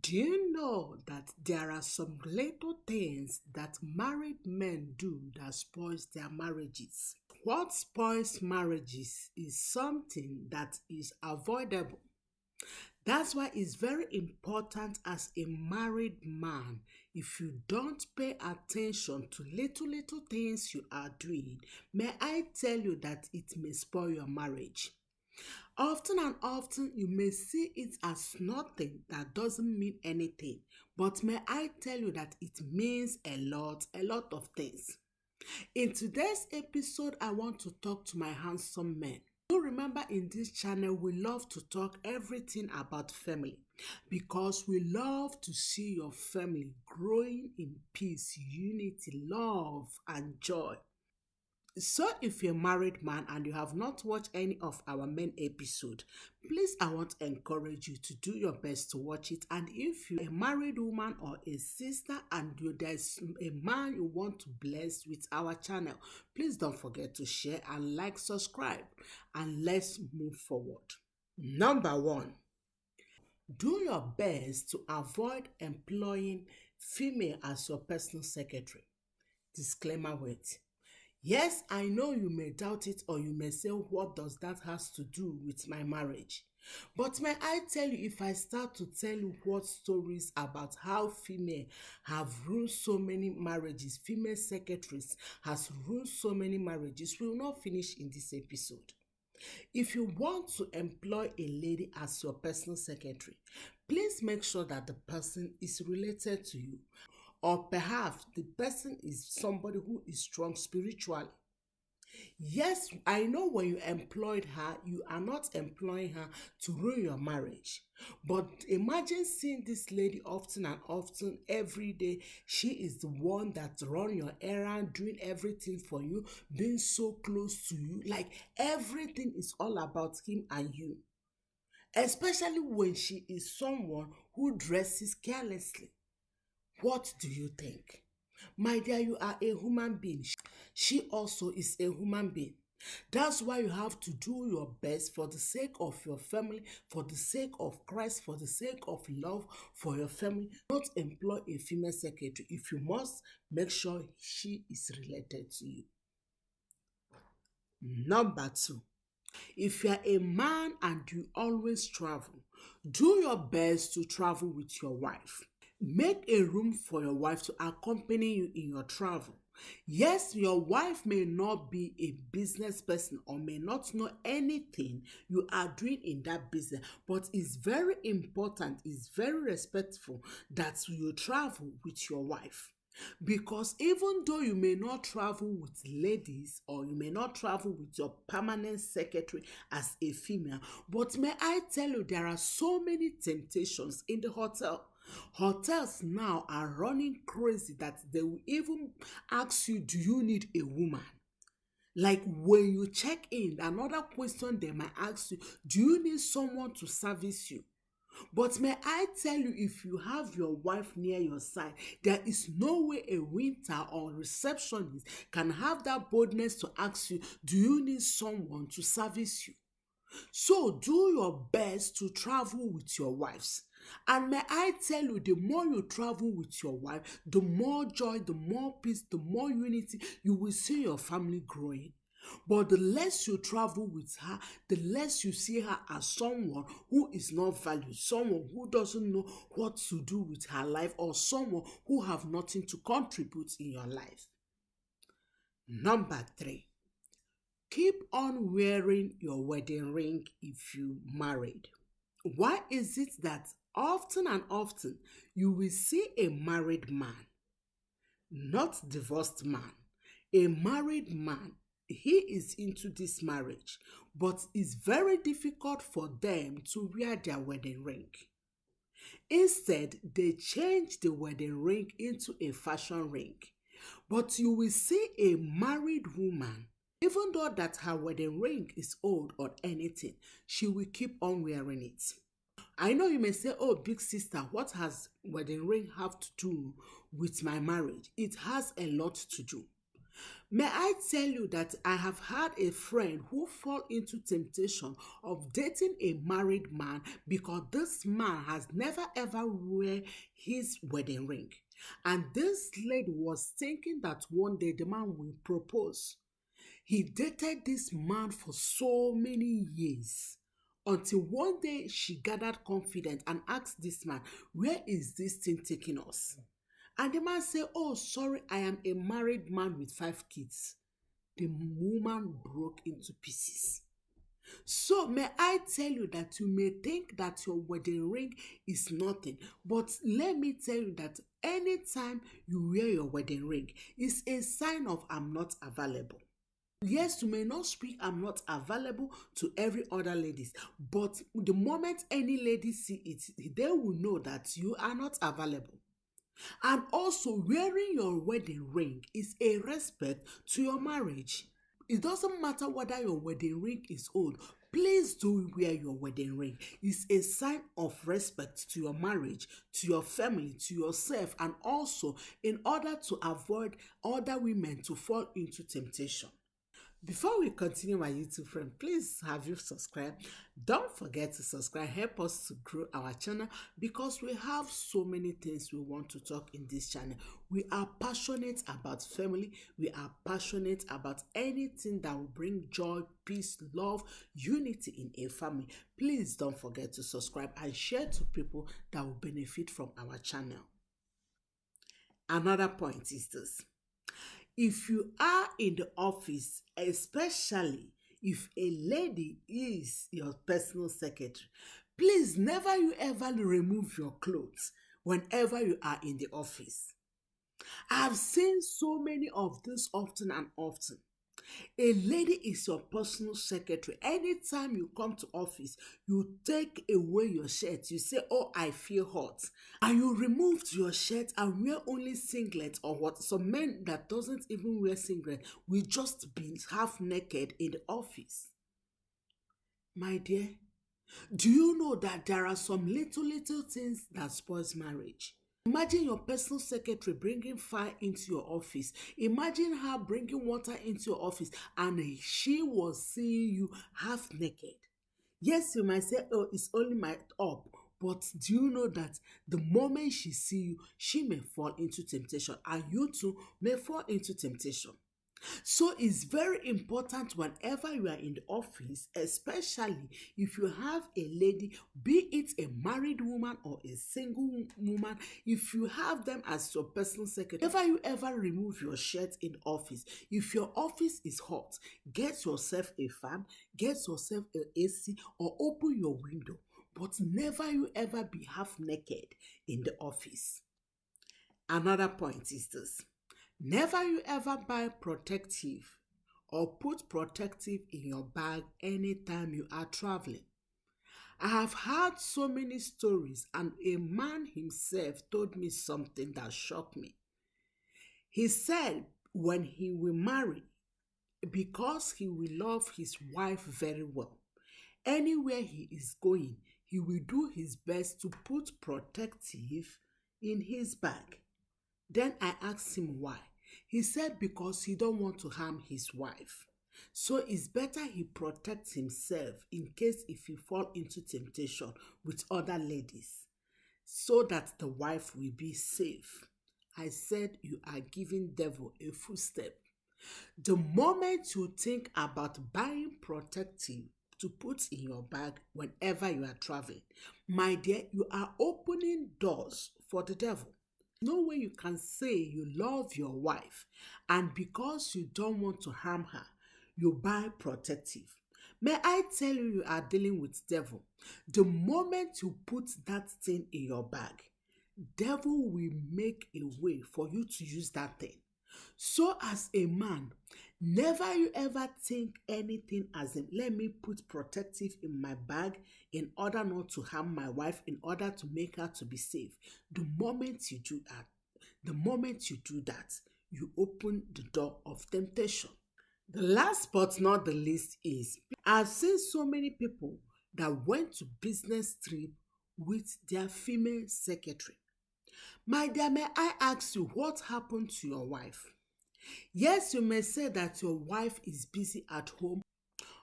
Do you know that there are some little things that married men do that spoils their marriages? What spoils marriages is something that is avoidable. That's why it's very important as a married man, if you don't pay attention to little things you are doing, may I tell you that it may spoil your marriage. Often and often, you may see it as nothing that doesn't mean anything, but may I tell you that it means a lot of things. In today's episode, I want to talk to my handsome men. You remember in this channel, we love to talk everything about family because we love to see your family growing in peace, unity, love, and joy. So if you're a married man and you have not watched any of our main episode, please I want to encourage you to do your best to watch it. And if you're a married woman or a sister and there's a man you want to bless with our channel, please don't forget to share and like, subscribe, and let's move forward. Number one, do your best to avoid employing female as your personal secretary. Disclaimer words. Yes, I know you may doubt it or you may say, what does that has to do with my marriage? But may I tell you, if I start to tell you what stories about how female have ruined so many marriages, female secretaries has ruined so many marriages, we will not finish in this episode. If you want to employ a lady as your personal secretary, please make sure that the person is related to you. Or perhaps the person is somebody who is strong spiritually. Yes, I know when you employed her, you are not employing her to ruin your marriage. But imagine seeing this lady often and often every day. She is the one that run your errand, doing everything for you, being so close to you. Like everything is all about him and you. Especially when she is someone who dresses carelessly. What do you think? My dear, you are a human being. She also is a human being. That's why you have to do your best for the sake of your family, for the sake of Christ, for the sake of love for your family. Not employ a female secretary. If you must, make sure she is related to you. Number two, if you are a man and you always travel, do your best to travel with your wife. Make a room for your wife to accompany you in your travel. Yes, your wife may not be a business person or may not know anything you are doing in that business, but it's very important, it's very respectful that you travel with your wife. Because even though you may not travel with ladies or you may not travel with your permanent secretary as a female, but may I tell you, there are so many temptations in the hotel. Hotels now are running crazy that they will even ask you, do you need a woman? Like when you check in, another question they might ask you, do you need someone to service you? But may I tell you, if you have your wife near your side, there is no way a waiter or receptionist can have that boldness to ask you, do you need someone to service you? So do your best to travel with your wives. And may I tell you, the more you travel with your wife, the more joy, the more peace, the more unity, you will see your family growing. But the less you travel with her, the less you see her as someone who is not valued, someone who doesn't know what to do with her life, or someone who have nothing to contribute in your life. Number three, keep on wearing your wedding ring if you married. Why is it that often and often you will see a married man, not divorced man, a married man, he is into this marriage, but it's very difficult for them to wear their wedding ring. Instead, they change the wedding ring into a fashion ring. But you will see a married woman, even though that her wedding ring is old or anything, she will keep on wearing it. I know you may say, oh, big sister, what has wedding ring have to do with my marriage? It has a lot to do. May I tell you that I have had a friend who fall into temptation of dating a married man because this man has never ever wear his wedding ring. And this lady was thinking that one day the man will propose. He dated this man for so many years until one day she gathered confidence and asked this man, "Where is this thing taking us?" And the man said, "Oh, sorry, I am a married man with 5 kids." The woman broke into pieces. So, may I tell you that you may think that your wedding ring is nothing, but let me tell you that anytime you wear your wedding ring is a sign of I'm not available. Yes, you may not speak, I'm not available to every other ladies, but the moment any lady see it, they will know that you are not available. And also, wearing your wedding ring is a respect to your marriage. It doesn't matter whether your wedding ring is old. Please do wear your wedding ring. It's a sign of respect to your marriage, to your family, to yourself, and also in order to avoid other women to fall into temptation. Before we continue, my YouTube friend, please have you subscribed? Don't forget to subscribe. Help us to grow our channel because we have so many things we want to talk in this channel. We are passionate about family. We are passionate about anything that will bring joy, peace, love, unity in a family. Please don't forget to subscribe and share to people that will benefit from our channel. Another point is this. If you are in the office, especially if a lady is your personal secretary, please never you ever remove your clothes whenever you are in the office. I've seen so many of this often and often. A lady is your personal secretary. Anytime you come to office, you take away your shirt. You say, "Oh, I feel hot." And you removed your shirt and wear only singlet or what. Some men that doesn't even wear singlet will just be half naked in the office. My dear, do you know that there are some little things that spoils marriage? Imagine your personal secretary bringing fire into your office. Imagine her bringing water into your office and she was seeing you half naked. Yes, you might say, "Oh, it's only my up." But do you know that the moment she see you, she may fall into temptation and you too may fall into temptation. So it's very important whenever you are in the office, especially if you have a lady, be it a married woman or a single woman, if you have them as your personal secretary, never you ever remove your shirt in office. If your office is hot, get yourself a fan, get yourself an AC or open your window. But never you ever be half naked in the office. Another point is this. Never you ever buy protective or put protective in your bag anytime you are traveling. I have heard so many stories, and a man himself told me something that shocked me. He said when he will marry, because he will love his wife very well, anywhere he is going, he will do his best to put protective in his bag. Then I asked him why. He said because he don't want to harm his wife. So it's better he protects himself in case if he fall into temptation with other ladies, so that the wife will be safe. I said you are giving devil a full step. The moment you think about buying protective to put in your bag whenever you are traveling, my dear, you are opening doors for the devil. No way you can say you love your wife and because you don't want to harm her, you buy protective. May I tell you, you are dealing with devil. The moment you put that thing in your bag, devil will make a way for you to use that thing. So as a man, never you ever think anything as in, let me put protective in my bag in order not to harm my wife, in order to make her to be safe. The moment you do that, you open the door of temptation. The last but not the least is, I've seen so many people that went to business trip with their female secretary. My dear, may I ask you what happened to your wife? Yes, you may say that your wife is busy at home,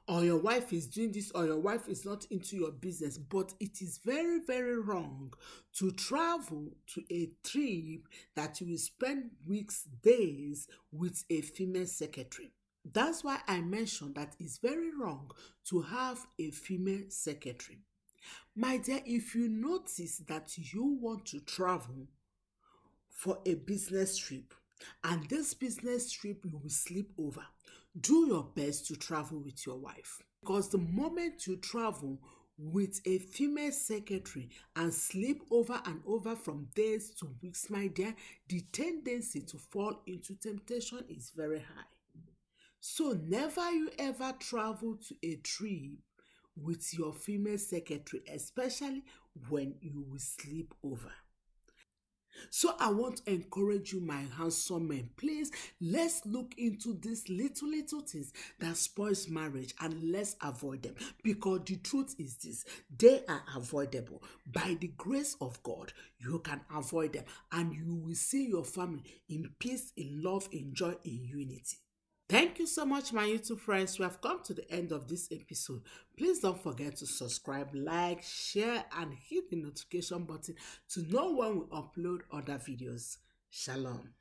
or your wife is doing this, or your wife is not into your business, but it is very, very wrong to travel to a trip that you will spend weeks, days with a female secretary. That's why I mentioned that it's very wrong to have a female secretary. My dear, if you notice that you want to travel for a business trip, and this business trip you will sleep over, do your best to travel with your wife. Because the moment you travel with a female secretary and sleep over and over from days to weeks, my dear, the tendency to fall into temptation is very high. So never you ever travel to a trip with your female secretary, especially when you will sleep over. So I want to encourage you, my handsome men, please, let's look into these little things that spoils marriage and let's avoid them, because the truth is this: they are avoidable. By the grace of God, you can avoid them and you will see your family in peace, in love, in joy, in unity. Thank you so much, my YouTube friends. We have come to the end of this episode. Please don't forget to subscribe, like, share, and hit the notification button to know when we upload other videos. Shalom.